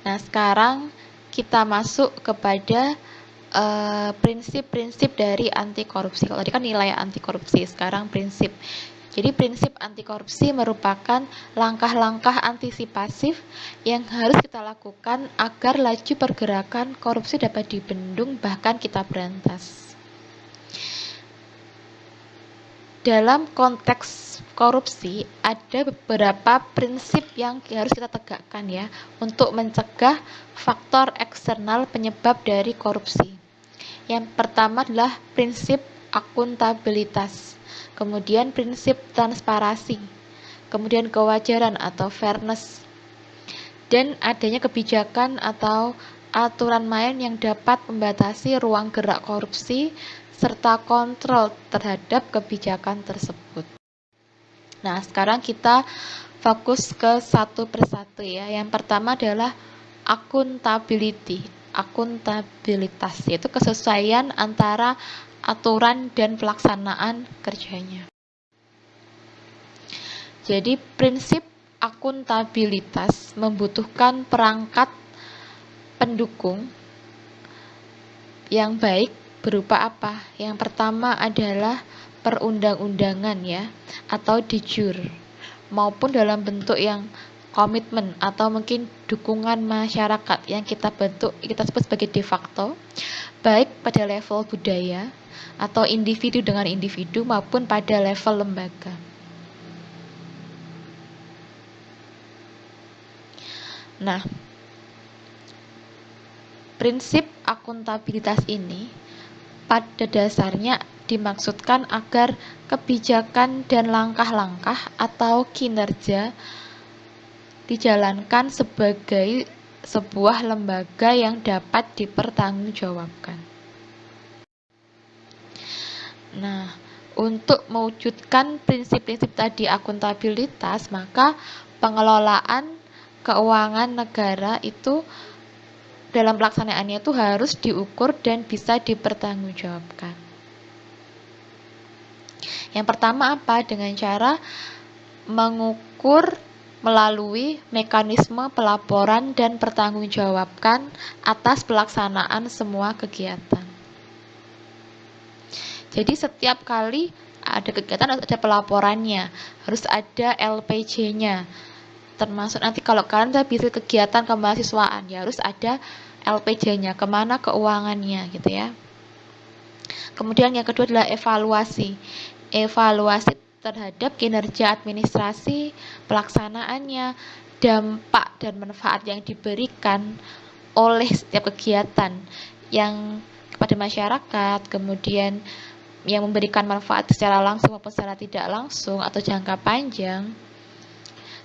Nah, sekarang kita masuk kepada prinsip-prinsip dari anti korupsi. Kalau tadi kan nilai anti korupsi, sekarang prinsip. Jadi prinsip anti korupsi merupakan langkah-langkah antisipatif yang harus kita lakukan agar laju pergerakan korupsi dapat dibendung bahkan kita berantas. Dalam konteks korupsi ada beberapa prinsip yang harus kita tegakkan ya untuk mencegah faktor eksternal penyebab dari korupsi. Yang pertama adalah prinsip akuntabilitas, kemudian prinsip transparansi, kemudian kewajaran atau fairness, dan adanya kebijakan atau aturan main yang dapat membatasi ruang gerak korupsi serta kontrol terhadap kebijakan tersebut. Nah, sekarang kita fokus ke satu persatu ya. Yang pertama adalah akuntabilitas, yaitu kesesuaian antara aturan dan pelaksanaan kerjanya. Jadi prinsip akuntabilitas membutuhkan perangkat pendukung yang baik berupa apa? Yang pertama adalah perundang-undangan ya, atau de jure, maupun dalam bentuk yang komitmen atau mungkin dukungan masyarakat yang kita sebut sebagai de facto, baik pada level budaya atau individu dengan individu maupun pada level lembaga. Nah, prinsip akuntabilitas ini pada dasarnya dimaksudkan agar kebijakan dan langkah-langkah atau kinerja dijalankan sebagai sebuah lembaga yang dapat dipertanggungjawabkan. Nah, untuk mewujudkan prinsip-prinsip tadi akuntabilitas, maka pengelolaan keuangan negara itu dalam pelaksanaannya itu harus diukur dan bisa dipertanggungjawabkan. Yang pertama apa? Dengan cara mengukur melalui mekanisme pelaporan dan pertanggungjawabkan atas pelaksanaan semua kegiatan. Jadi setiap kali ada kegiatan harus ada pelaporannya, harus ada LPJ-nya. Termasuk nanti kalau kalian bisa kegiatan kemahasiswaan, ya harus ada LPJ-nya, kemana keuangannya gitu ya. Kemudian yang kedua adalah evaluasi. Evaluasi terhadap kinerja administrasi, pelaksanaannya, dampak dan manfaat yang diberikan oleh setiap kegiatan yang kepada masyarakat, kemudian yang memberikan manfaat secara langsung maupun secara tidak langsung atau jangka panjang.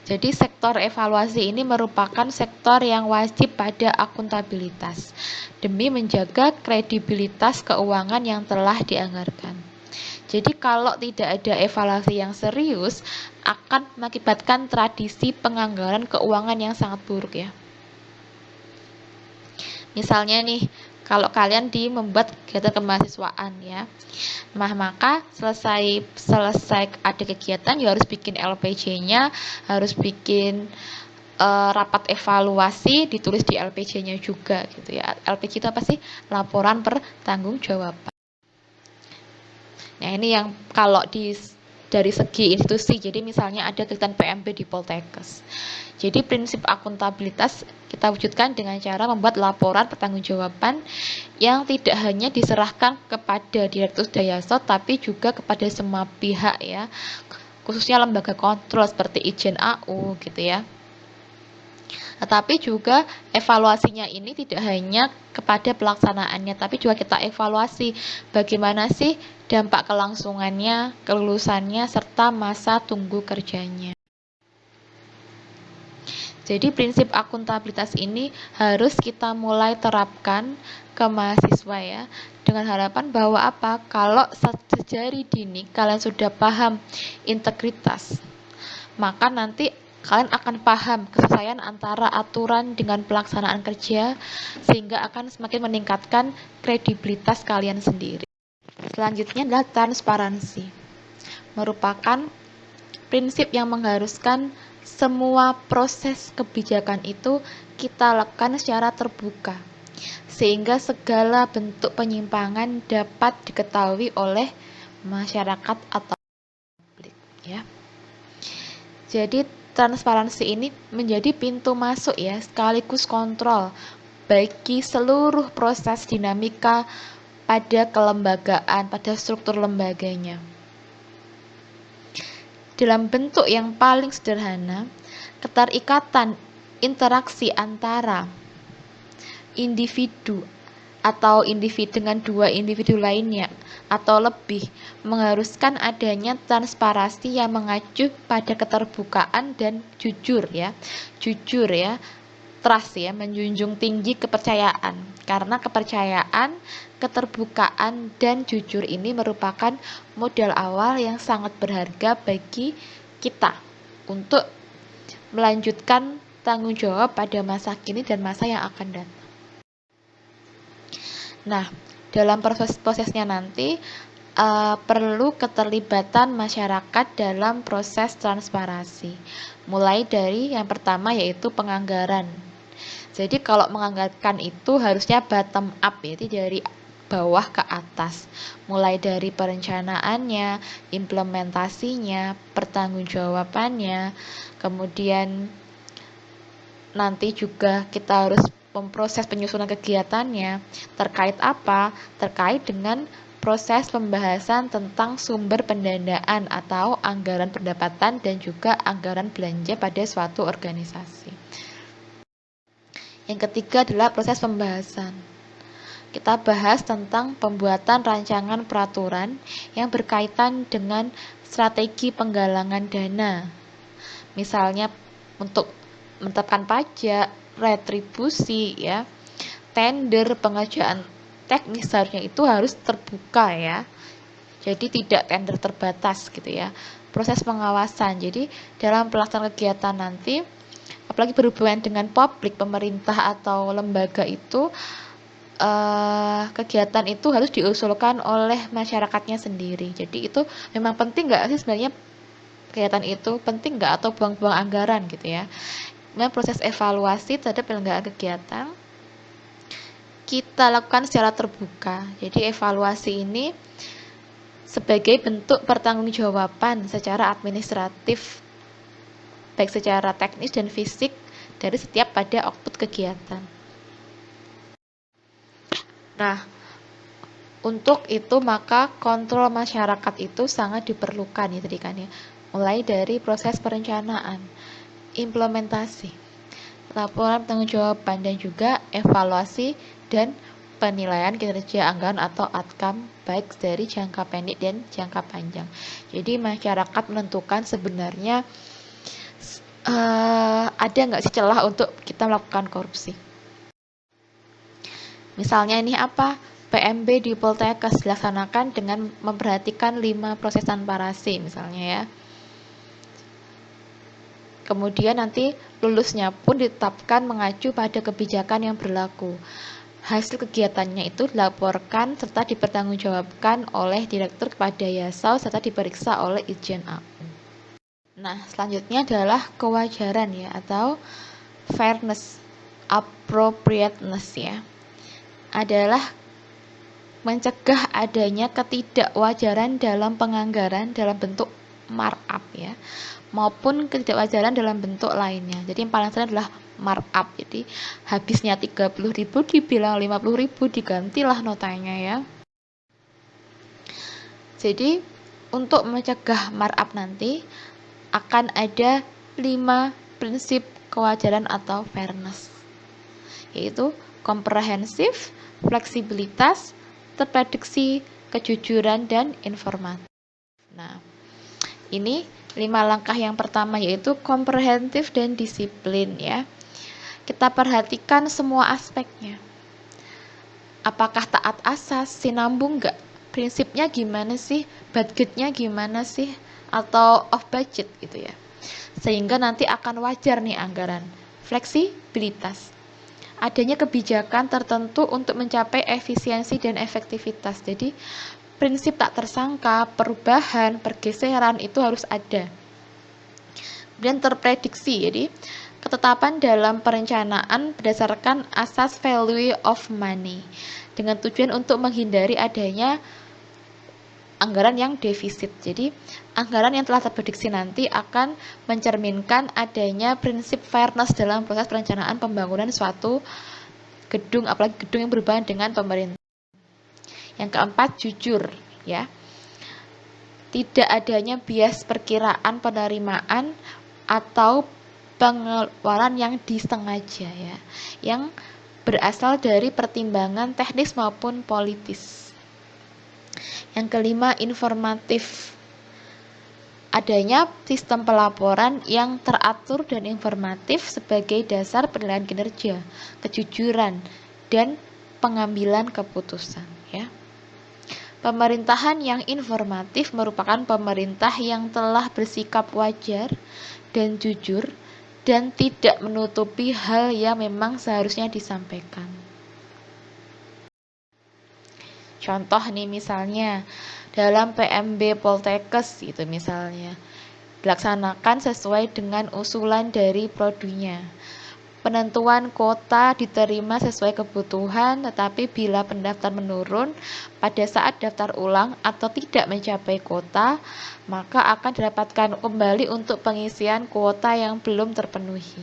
Jadi sektor evaluasi ini merupakan sektor yang wajib pada akuntabilitas demi menjaga kredibilitas keuangan yang telah dianggarkan. Jadi kalau tidak ada evaluasi yang serius akan mengakibatkan tradisi penganggaran keuangan yang sangat buruk ya. Misalnya nih, kalau kalian membuat kegiatan kemahasiswaan ya, maka selesai ada kegiatan ya harus bikin LPJ-nya, harus bikin rapat evaluasi, ditulis di LPJ-nya juga gitu ya. LPJ itu apa sih? Laporan pertanggungjawaban. Nah, ini yang kalau dari segi institusi, jadi misalnya ada kegiatan PMP di Poltekkes. Jadi prinsip akuntabilitas kita wujudkan dengan cara membuat laporan pertanggungjawaban yang tidak hanya diserahkan kepada Direktur Dayasot tapi juga kepada semua pihak ya, khususnya lembaga kontrol seperti Ijen AU gitu ya. Tetapi juga evaluasinya ini tidak hanya kepada pelaksanaannya, tapi juga kita evaluasi bagaimana sih dampak kelangsungannya, kelulusannya, serta masa tunggu kerjanya. Jadi prinsip akuntabilitas ini harus kita mulai terapkan ke mahasiswa ya, dengan harapan bahwa apa? Kalau sejari dini kalian sudah paham integritas, maka nanti kalian akan paham kesesuaian antara aturan dengan pelaksanaan kerja, sehingga akan semakin meningkatkan kredibilitas kalian sendiri. Selanjutnya adalah transparansi, merupakan prinsip yang mengharuskan semua proses kebijakan itu kita lakukan secara terbuka, sehingga segala bentuk penyimpangan dapat diketahui oleh masyarakat atau publik, ya. Jadi transparansi ini menjadi pintu masuk ya, sekaligus kontrol bagi seluruh proses dinamika pada kelembagaan, pada struktur lembaganya. Dalam bentuk yang paling sederhana, keterikatan interaksi antara individu atau individu dengan dua individu lainnya atau lebih mengharuskan adanya transparansi yang mengacu pada keterbukaan dan jujur ya. Jujur ya. Trust ya, menjunjung tinggi kepercayaan. Karena kepercayaan, keterbukaan, dan jujur ini merupakan modal awal yang sangat berharga bagi kita untuk melanjutkan tanggung jawab pada masa kini dan masa yang akan datang. Nah, dalam prosesnya nanti perlu keterlibatan masyarakat dalam proses transparansi. Mulai dari yang pertama yaitu penganggaran. Jadi kalau menganggarkan itu harusnya bottom up ya, jadi dari bawah ke atas. Mulai dari perencanaannya, implementasinya, pertanggungjawabannya, kemudian nanti juga kita harus memproses penyusunan kegiatannya. Terkait apa? Terkait dengan proses pembahasan tentang sumber pendanaan atau anggaran pendapatan dan juga anggaran belanja pada suatu organisasi. Yang ketiga adalah proses pembahasan. Kita bahas tentang pembuatan rancangan peraturan yang berkaitan dengan strategi penggalangan dana. Misalnya untuk menetapkan pajak, retribusi ya, tender, pengerjaan teknis seharusnya itu harus terbuka ya. Jadi tidak tender terbatas gitu ya. Proses pengawasan. Jadi dalam pelaksanaan kegiatan nanti apalagi berhubungan dengan publik, pemerintah atau lembaga itu kegiatan itu harus diusulkan oleh masyarakatnya sendiri. Jadi itu memang penting nggak sih sebenarnya kegiatan itu penting nggak atau buang-buang anggaran gitu ya. Nah, proses evaluasi terhadap penyelenggaraan kegiatan kita lakukan secara terbuka. Jadi evaluasi ini sebagai bentuk pertanggungjawaban secara administratif baik secara teknis dan fisik dari setiap pada output kegiatan. Nah, untuk itu maka kontrol masyarakat itu sangat diperlukan ya tadi kan ya. Mulai dari proses perencanaan, implementasi, laporan pertanggungjawaban dan juga evaluasi dan penilaian kinerja anggaran atau outcome baik dari jangka pendek dan jangka panjang. Jadi masyarakat menentukan sebenarnya ada nggak sih celah untuk kita melakukan korupsi. Misalnya ini apa? PMB di Poltekkes dilaksanakan dengan memperhatikan 5 proses transparansi misalnya ya. Kemudian nanti lulusnya pun ditetapkan mengacu pada kebijakan yang berlaku. Hasil kegiatannya itu dilaporkan serta dipertanggungjawabkan oleh direktur kepada Yasau serta diperiksa oleh Itjen AU. Nah, selanjutnya adalah kewajaran ya atau fairness, appropriateness ya. Adalah mencegah adanya ketidakwajaran dalam penganggaran dalam bentuk markup ya maupun ketidakwajaran dalam bentuk lainnya. Jadi yang paling sering adalah markup. Jadi habisnya 30.000 dibilang 50.000 digantilah notanya ya. Jadi untuk mencegah markup nanti akan ada 5 prinsip kewajaran atau fairness, yaitu komprehensif, fleksibilitas, terprediksi, kejujuran, dan informatif. Nah, ini 5 langkah yang pertama yaitu komprehensif dan disiplin ya. Kita perhatikan semua aspeknya. Apakah taat asas, sinambung nggak? Prinsipnya gimana sih? Budgetnya gimana sih? Atau off budget gitu ya. Sehingga nanti akan wajar nih anggaran. Fleksibilitas. Adanya kebijakan tertentu untuk mencapai efisiensi dan efektivitas. Jadi prinsip tak tersangka, perubahan, pergeseran itu harus ada. Kemudian terprediksi, jadi ketetapan dalam perencanaan berdasarkan asas value of money dengan tujuan untuk menghindari adanya anggaran yang defisit. Jadi anggaran yang telah terprediksi nanti akan mencerminkan adanya prinsip fairness dalam proses perencanaan pembangunan suatu gedung, apalagi gedung yang berhubungan dengan pemerintah. Yang keempat, jujur, ya. Tidak adanya bias perkiraan penerimaan atau pengeluaran yang disengaja, ya, yang berasal dari pertimbangan teknis maupun politis. Yang kelima, informatif. Adanya sistem pelaporan yang teratur dan informatif sebagai dasar penilaian kinerja, kejujuran, dan pengambilan keputusan, ya. Pemerintahan yang informatif merupakan pemerintah yang telah bersikap wajar dan jujur dan tidak menutupi hal yang memang seharusnya disampaikan. Contoh nih, misalnya dalam PMB Poltekkes itu misalnya dilaksanakan sesuai dengan usulan dari Prodinya. Penentuan kuota diterima sesuai kebutuhan, tetapi bila pendaftar menurun pada saat daftar ulang atau tidak mencapai kuota, maka akan didapatkan kembali untuk pengisian kuota yang belum terpenuhi.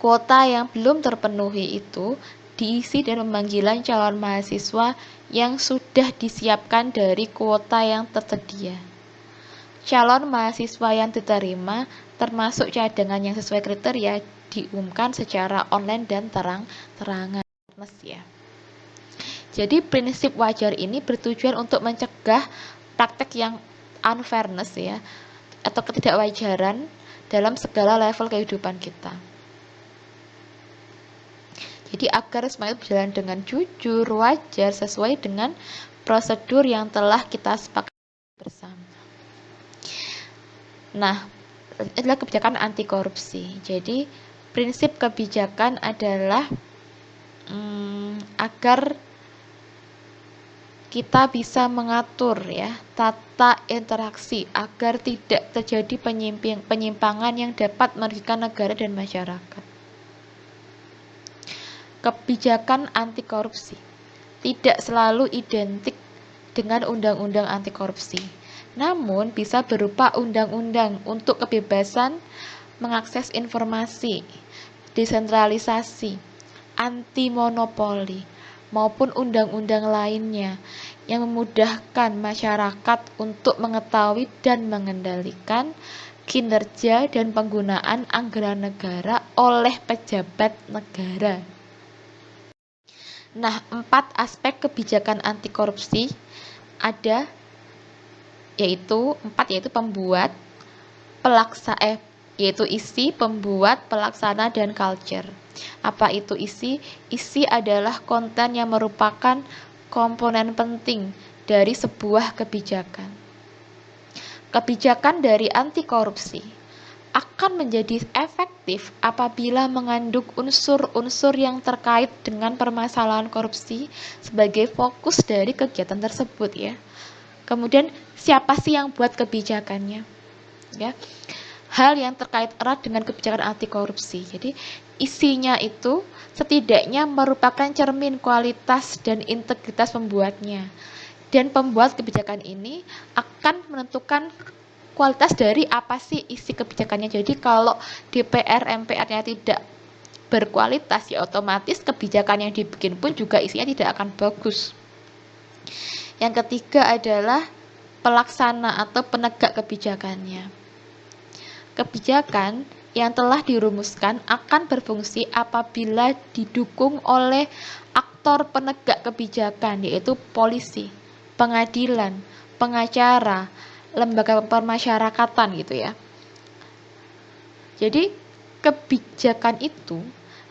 Kuota yang belum terpenuhi itu diisi dengan pemanggilan calon mahasiswa yang sudah disiapkan dari kuota yang tersedia. Calon mahasiswa yang diterima termasuk cadangan yang sesuai kriteria diumumkan secara online dan terang-terangan, ya. Jadi prinsip wajar ini bertujuan untuk mencegah praktek yang unfairness, ya, atau ketidakwajaran dalam segala level kehidupan kita. Jadi agar semua itu berjalan dengan jujur, wajar, sesuai dengan prosedur yang telah kita sepakati bersama. Nah, adalah kebijakan anti korupsi. Jadi prinsip kebijakan adalah agar kita bisa mengatur, ya, tata interaksi agar tidak terjadi penyimpangan yang dapat merugikan negara dan masyarakat. Kebijakan anti korupsi tidak selalu identik dengan undang-undang anti korupsi, namun bisa berupa undang-undang untuk kebebasan mengakses informasi, desentralisasi, anti monopoli, maupun undang-undang lainnya yang memudahkan masyarakat untuk mengetahui dan mengendalikan kinerja dan penggunaan anggaran negara oleh pejabat negara. Nah, 4 aspek kebijakan anti korupsi ada, yaitu pembuat, yaitu isi, pembuat, pelaksana, dan culture. Apa itu isi? Isi adalah konten yang merupakan komponen penting dari sebuah kebijakan. Kebijakan dari anti korupsi akan menjadi efektif apabila mengandung unsur-unsur yang terkait dengan permasalahan korupsi sebagai fokus dari kegiatan tersebut, ya. Kemudian siapa sih yang buat kebijakannya, ya? Hal yang terkait erat dengan kebijakan anti korupsi. Jadi isinya itu setidaknya merupakan cermin kualitas dan integritas pembuatnya. Dan pembuat kebijakan ini akan menentukan kualitas dari apa sih isi kebijakannya. Jadi kalau DPR MPR-nya tidak berkualitas, ya otomatis kebijakan yang dibikin pun juga isinya tidak akan bagus. Yang ketiga adalah pelaksana atau penegak kebijakannya. Kebijakan yang telah dirumuskan akan berfungsi apabila didukung oleh aktor penegak kebijakan, yaitu polisi, pengadilan, pengacara, lembaga pemasyarakatan, gitu, ya. Jadi kebijakan itu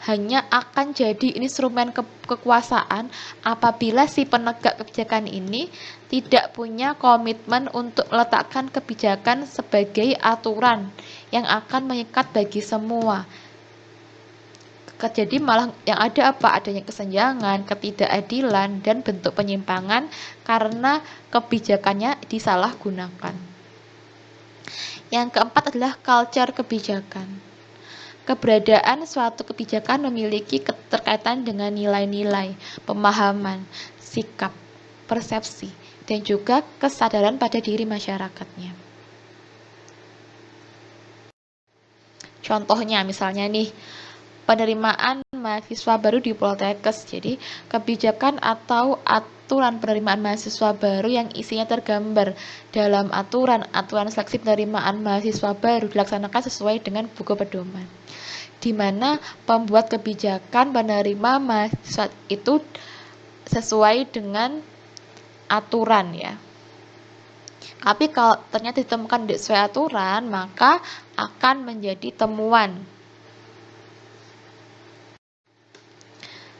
hanya akan jadi instrumen kekuasaan apabila si penegak kebijakan ini tidak punya komitmen untuk meletakkan kebijakan sebagai aturan yang akan mengikat bagi semua. Jadi malah yang ada apa? Adanya kesenjangan, ketidakadilan, dan bentuk penyimpangan karena kebijakannya disalahgunakan. Yang keempat adalah culture kebijakan. Keberadaan suatu kebijakan memiliki keterkaitan dengan nilai-nilai, pemahaman, sikap, persepsi, dan juga kesadaran pada diri masyarakatnya. Contohnya misalnya nih, penerimaan mahasiswa baru di Poltekkes. Jadi, kebijakan atau aturan penerimaan mahasiswa baru yang isinya tergambar dalam aturan seleksi penerimaan mahasiswa baru dilaksanakan sesuai dengan buku pedoman, di mana pembuat kebijakan penerima mahasiswa itu sesuai dengan aturan ya. Tapi kalau ternyata ditemukan tidak sesuai aturan, maka akan menjadi temuan.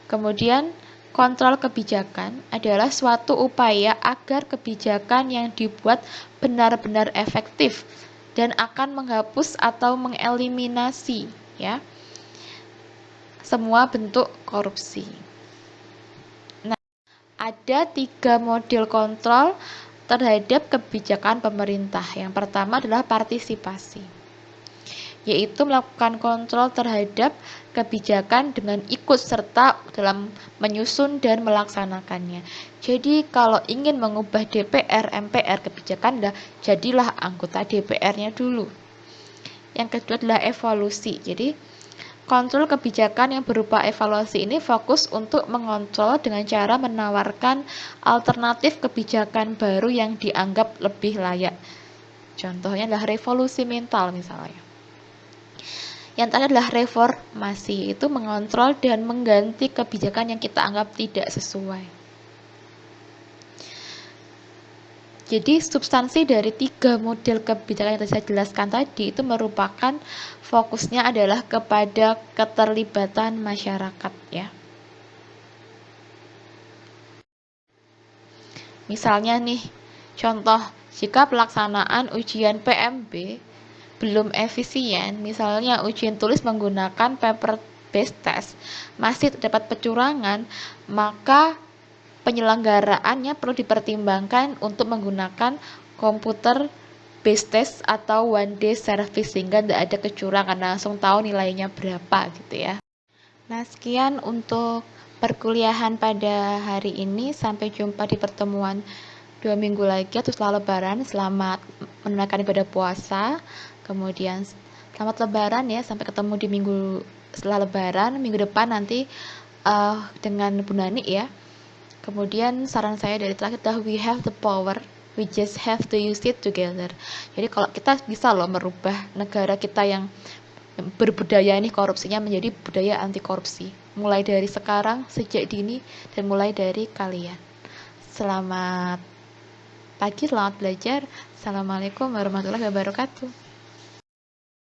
Kemudian, kontrol kebijakan adalah suatu upaya agar kebijakan yang dibuat benar-benar efektif dan akan menghapus atau mengeliminasi ya semua bentuk korupsi. Nah, ada 3 model kontrol terhadap kebijakan pemerintah. Yang pertama adalah partisipasi, yaitu melakukan kontrol terhadap kebijakan dengan ikut serta dalam menyusun dan melaksanakannya. Jadi kalau ingin mengubah DPR, MPR kebijakan, jadilah anggota DPR-nya dulu. Yang kedua adalah evaluasi. Jadi kontrol kebijakan yang berupa evaluasi ini fokus untuk mengontrol dengan cara menawarkan alternatif kebijakan baru yang dianggap lebih layak. Contohnya adalah revolusi mental misalnya. Yang terakhir adalah reformasi, itu mengontrol dan mengganti kebijakan yang kita anggap tidak sesuai. Jadi substansi dari 3 model kebijakan yang saya jelaskan tadi itu merupakan fokusnya adalah kepada keterlibatan masyarakat ya. Misalnya nih, contoh jika pelaksanaan ujian PMB belum efisien, misalnya ujian tulis menggunakan paper based test, masih terdapat kecurangan, maka penyelenggaraannya perlu dipertimbangkan untuk menggunakan komputer based test atau one day service sehingga tidak ada kecurangan, langsung tahu nilainya berapa gitu ya. Nah, sekian untuk perkuliahan pada hari ini. Sampai jumpa di pertemuan 2 minggu lagi atau setelah lebaran. Selamat menunaikan ibadah puasa. Kemudian selamat lebaran ya, sampai ketemu di minggu setelah lebaran, minggu depan nanti dengan Bu Nani ya. Kemudian saran saya dari terakhir adalah we have the power, we just have to use it together. Jadi kalau kita bisa loh merubah negara kita yang berbudaya ini korupsinya menjadi budaya anti korupsi. Mulai dari sekarang, sejak dini, dan mulai dari kalian. Selamat pagi, selamat belajar. Assalamualaikum warahmatullahi wabarakatuh.